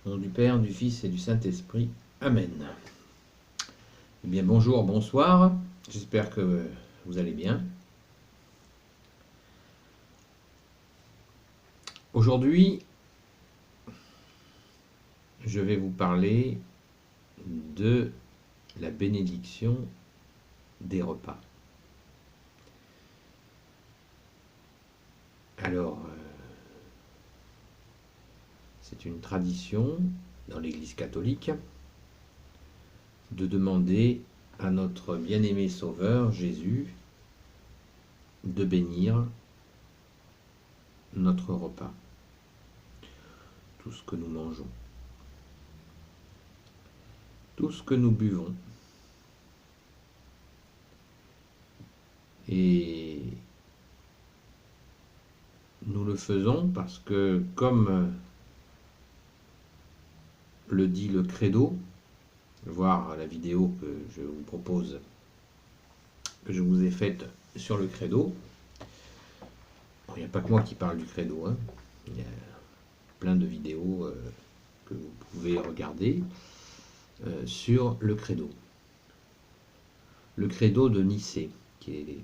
Au nom du Père, du Fils et du Saint-Esprit. Amen. Eh bien, bonjour, bonsoir. J'espère que vous allez bien. Aujourd'hui, je vais vous parler de la bénédiction des repas. Alors, c'est une tradition dans l'Église catholique de demander à notre bien-aimé Sauveur Jésus de bénir notre repas, tout ce que nous mangeons, tout ce que nous buvons. Et nous le faisons parce que, comme le dit le credo, voir la vidéo que je vous propose, que je vous ai faite sur le credo. Bon, il n'y a pas que moi qui parle du credo, hein. Il y a plein de vidéos que vous pouvez regarder sur le credo. Le credo de Nicée, qui est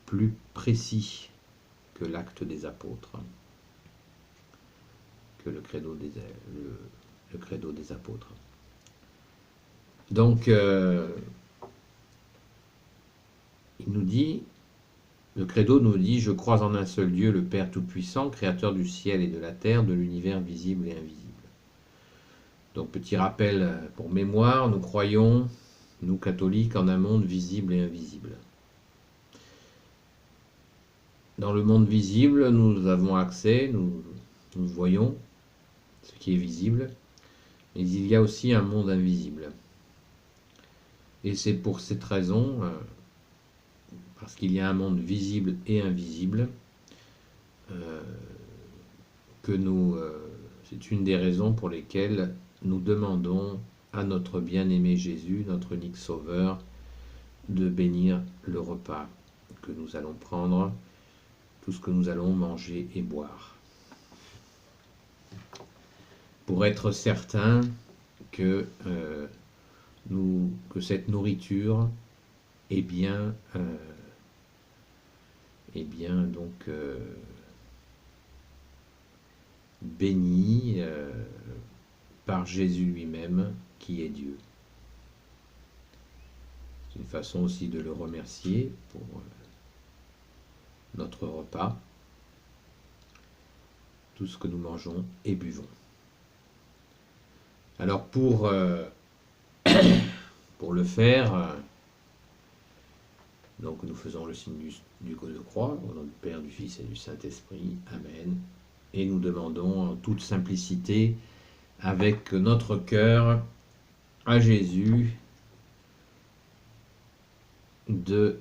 plus précis que l'acte des apôtres, que le credo des apôtres. Donc, il nous dit, le credo nous dit: je crois en un seul Dieu, le Père Tout-Puissant, créateur du ciel et de la terre, de l'univers visible et invisible. Donc, petit rappel pour mémoire, nous croyons, nous catholiques, en un monde visible et invisible. Dans le monde visible, nous avons accès, nous voyons ce qui est visible, mais il y a aussi un monde invisible. Et c'est pour cette raison, parce qu'il y a un monde visible et invisible, c'est une des raisons pour lesquelles nous demandons à notre bien-aimé Jésus, notre unique Sauveur, de bénir le repas que nous allons prendre, tout ce que nous allons manger et boire. Pour être certain que cette nourriture est bien, donc bénie par Jésus lui-même, qui est Dieu. C'est une façon aussi de le remercier pour notre repas, tout ce que nous mangeons et buvons. Alors pour le faire, donc nous faisons le signe du de croix, au nom du Père, du Fils et du Saint-Esprit. Amen. Et nous demandons en toute simplicité, avec notre cœur, à Jésus de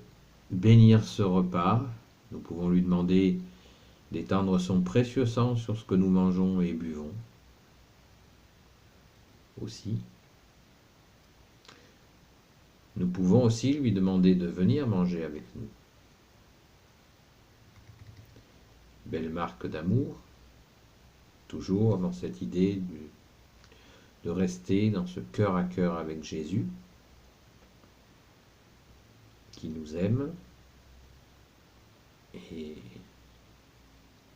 bénir ce repas. Nous pouvons lui demander d'étendre son précieux sang sur ce que nous mangeons et buvons aussi. Nous pouvons aussi lui demander de venir manger avec nous. Belle marque d'amour, toujours dans cette idée de rester dans ce cœur à cœur avec Jésus, qui nous aime, et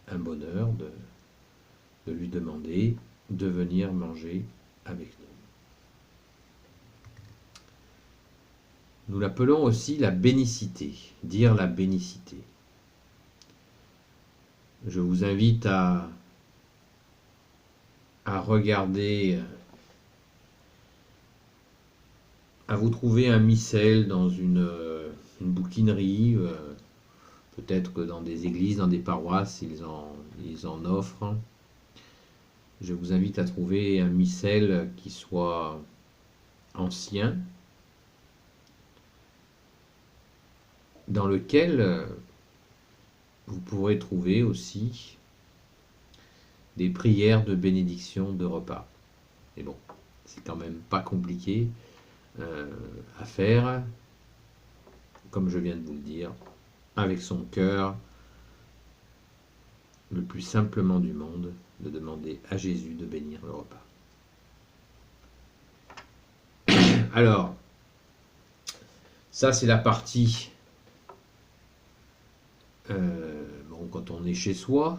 un bonheur de lui demander de venir manger avec nous. Nous l'appelons aussi la bénicité, dire la bénicité. Je vous invite à regarder, à vous trouver un missel dans une bouquinerie, peut-être que dans des églises, dans des paroisses, ils en offrent. Je vous invite à trouver un missel qui soit ancien, dans lequel vous pourrez trouver aussi des prières de bénédiction de repas. Et bon, c'est quand même pas compliqué à faire, comme je viens de vous le dire, avec son cœur le plus simplement du monde, de demander à Jésus de bénir le repas. Alors, ça c'est la partie, bon, quand on est chez soi.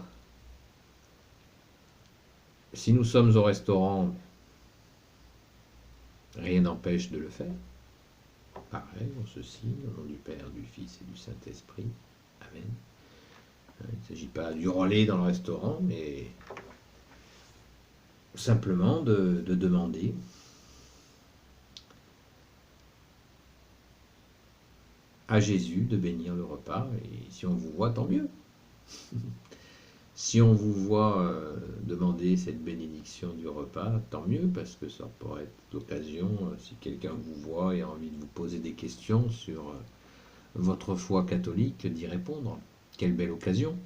Si nous sommes au restaurant, rien n'empêche de le faire. Pareil, on se signe au nom du Père, du Fils et du Saint-Esprit. Amen. Il ne s'agit pas d'hurler dans le restaurant, mais simplement de demander à Jésus de bénir le repas. Et si on vous voit, tant mieux. Si on vous voit demander cette bénédiction du repas, tant mieux, parce que ça pourrait être l'occasion, si quelqu'un vous voit et a envie de vous poser des questions sur votre foi catholique, d'y répondre. Quelle belle occasion,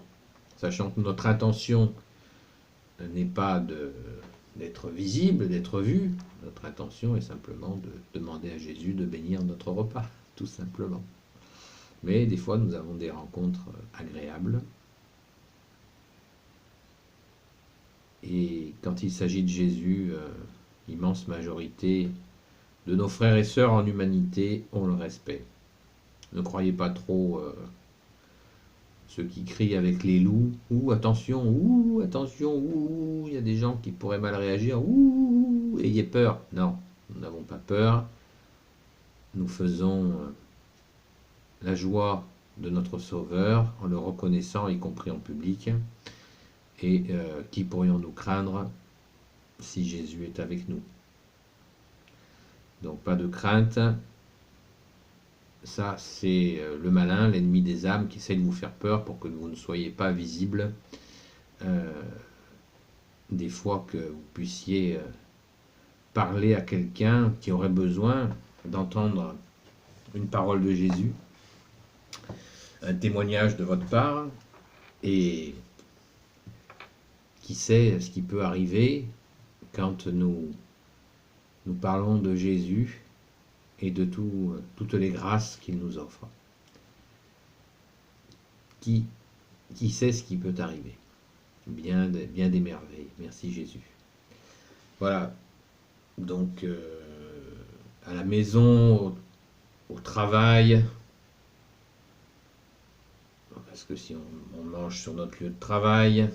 sachant que notre intention n'est pas d'être visible, d'être vu. Notre intention est simplement de demander à Jésus de bénir notre repas, tout simplement. Mais des fois, nous avons des rencontres agréables. Et quand il s'agit de Jésus, l'immense majorité de nos frères et sœurs en humanité ont le respect. Ne croyez pas trop ceux qui crient avec les loups. Attention, il y a des gens qui pourraient mal réagir. Ayez peur. Non, nous n'avons pas peur. Nous faisons la joie de notre Sauveur en le reconnaissant, y compris en public. Et qui pourrions-nous craindre si Jésus est avec nous? Donc pas de crainte. Ça, c'est le malin, l'ennemi des âmes, qui essaie de vous faire peur pour que vous ne soyez pas visible. Des fois que vous puissiez parler à quelqu'un qui aurait besoin d'entendre une parole de Jésus, un témoignage de votre part, et qui sait ce qui peut arriver quand nous parlons de Jésus et de toutes les grâces qu'il nous offre. Qui sait ce qui peut arriver? Bien des merveilles. Merci Jésus. Voilà. Donc, à la maison, au travail, parce que si on mange sur notre lieu de travail,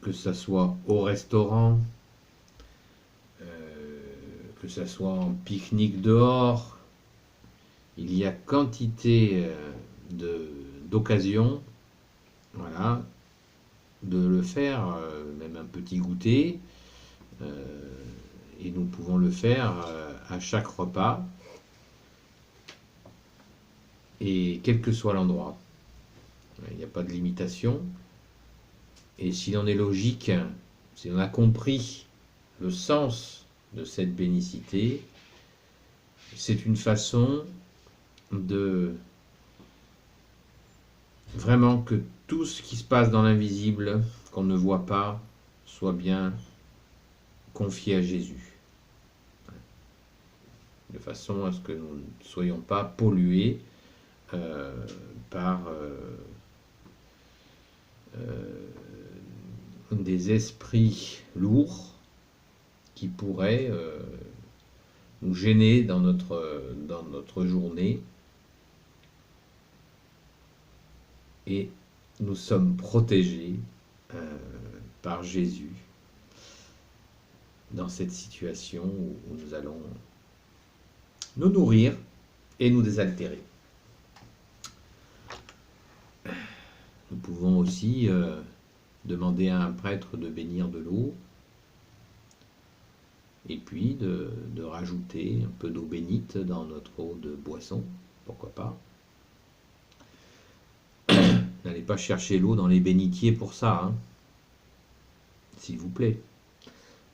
que ce soit au restaurant, que ce soit en pique-nique dehors, il y a quantité d'occasions, voilà, de le faire, même un petit goûter, et nous pouvons le faire à chaque repas, et quel que soit l'endroit. Il n'y a pas de limitation. Et si l'on est logique, si on a compris le sens de cette bénicité, c'est une façon de vraiment que tout ce qui se passe dans l'invisible, qu'on ne voit pas, soit bien confié à Jésus. De façon à ce que nous ne soyons pas pollués par des esprits lourds qui pourraient nous gêner dans notre journée. Et nous sommes protégés par Jésus dans cette situation où nous allons nous nourrir et nous désaltérer. Nous pouvons aussi demander à un prêtre de bénir de l'eau et puis de rajouter un peu d'eau bénite dans notre eau de boisson, pourquoi pas. N'allez pas chercher l'eau dans les bénitiers pour ça, hein. S'il vous plaît.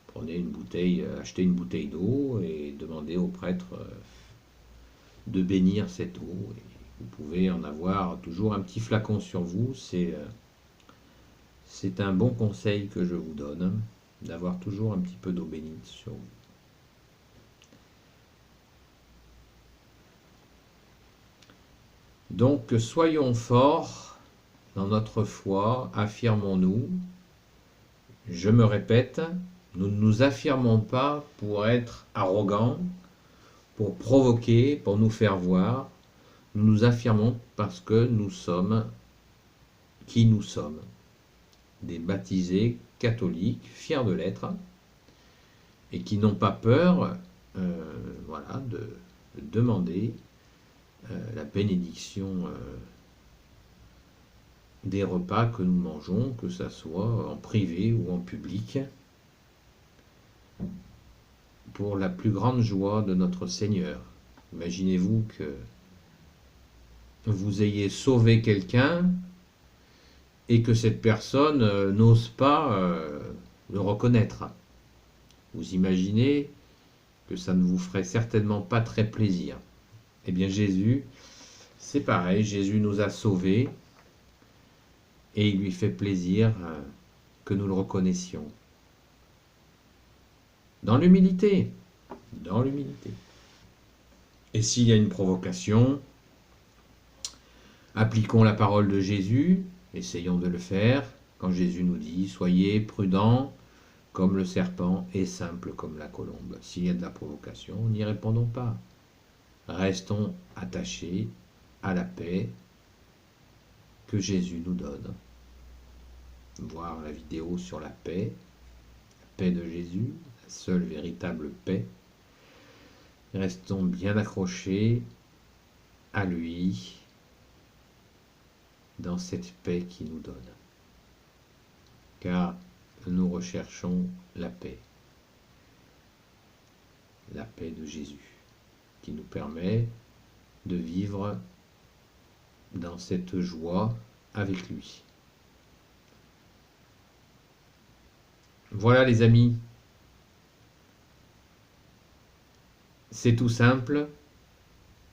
Prenez une bouteille, achetez une bouteille d'eau et demandez au prêtre de bénir cette eau. Et vous pouvez en avoir toujours un petit flacon sur vous. C'est un bon conseil que je vous donne, d'avoir toujours un petit peu d'eau bénite sur vous. Donc soyons forts dans notre foi, affirmons-nous. Je me répète, nous ne nous affirmons pas pour être arrogants, pour provoquer, pour nous faire voir. Nous nous affirmons parce que nous sommes qui nous sommes. Des baptisés catholiques, fiers de l'être, et qui n'ont pas peur voilà, de demander la bénédiction des repas que nous mangeons, que ce soit en privé ou en public, pour la plus grande joie de notre Seigneur. Imaginez-vous que vous ayez sauvé quelqu'un et que cette personne n'ose pas le reconnaître. Vous imaginez que ça ne vous ferait certainement pas très plaisir. Eh bien Jésus, c'est pareil, Jésus nous a sauvés et il lui fait plaisir que nous le reconnaissions. Dans l'humilité, dans l'humilité. Et s'il y a une provocation, appliquons la parole de Jésus, essayons de le faire, quand Jésus nous dit « Soyez prudents comme le serpent et simples comme la colombe ». S'il y a de la provocation, n'y répondons pas. Restons attachés à la paix que Jésus nous donne. Voir la vidéo sur la paix de Jésus, la seule véritable paix. Restons bien accrochés à lui dans cette paix qu'il nous donne. Car nous recherchons la paix de Jésus, qui nous permet de vivre dans cette joie avec lui. Voilà les amis, c'est tout simple,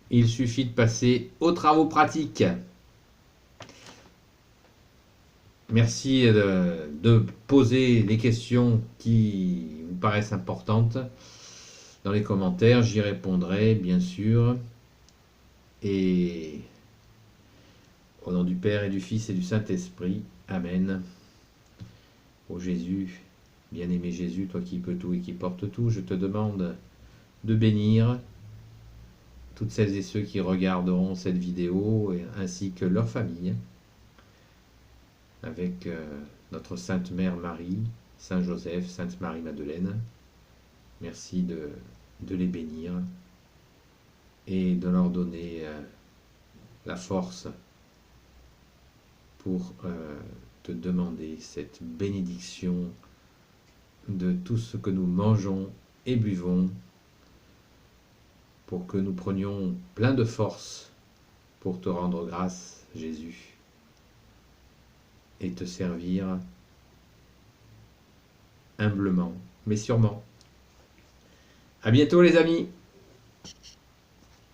il suffit de passer aux travaux pratiques. Merci de poser les questions qui vous paraissent importantes dans les commentaires, j'y répondrai bien sûr. Et au nom du Père et du Fils et du Saint-Esprit, Amen. Ô Jésus, bien-aimé Jésus, toi qui peux tout et qui portes tout, je te demande de bénir toutes celles et ceux qui regarderont cette vidéo, ainsi que leurs familles, avec notre Sainte Mère Marie, Saint Joseph, Sainte Marie-Madeleine. Merci de les bénir et de leur donner la force pour te demander cette bénédiction de tout ce que nous mangeons et buvons, pour que nous prenions plein de force pour te rendre grâce, Jésus, et te servir humblement, mais sûrement. À bientôt les amis!